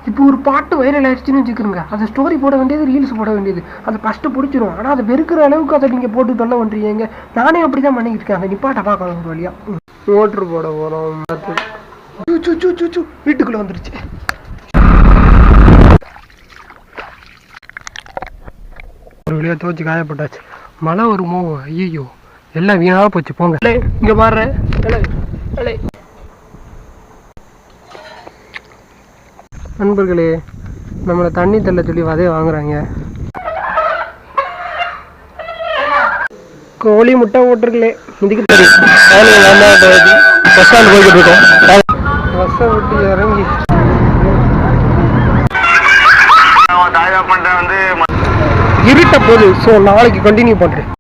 இப்போ ஒரு பாட்டு வைரல் ஆயிடுச்சுன்னு வச்சுக்கிறோங்க, அதை ஸ்டோரி போட வேண்டியது, ரீல்ஸ் போட வேண்டியது, அதை ஃபஸ்ட்டு பிடிச்சிரும். ஆனால் அதை வெறுக்கிற அளவுக்கு அதை நீங்கள் போட்டு தொல்லை பண்ணுறீங்க. நானே அப்படி தான் பண்ணிக்கிட்டு இருக்கேன். அந்த நிப்பாட்டை பார்க்கணும் ஒரு வழியா. மோட்ரு போட போகிறோம். வீட்டுக்குள்ளே வந்துருச்சு. ஒரு வழியாக துவச்சி காயப்பட்டாச்சு. மழை வருமோ, ஐயோ எல்லாம் வீணாக போச்சு. போங்க இங்கே பாடுறேன். நண்பர்களே, நம்மளை தண்ணி தள்ள சொல்லி வதைய வாங்குறாங்க. கோழி முட்டை போட்டிருக்கலே, இதுக்கு தெரியும். பஸ் ஸ்டாண்ட் போய்கிட்டு இருக்கோம். பஸ்ஸை விட்டு இறங்கி இருட்ட போகுது. ஸோ நாளைக்கு கண்டினியூ பண்ணுறேன்.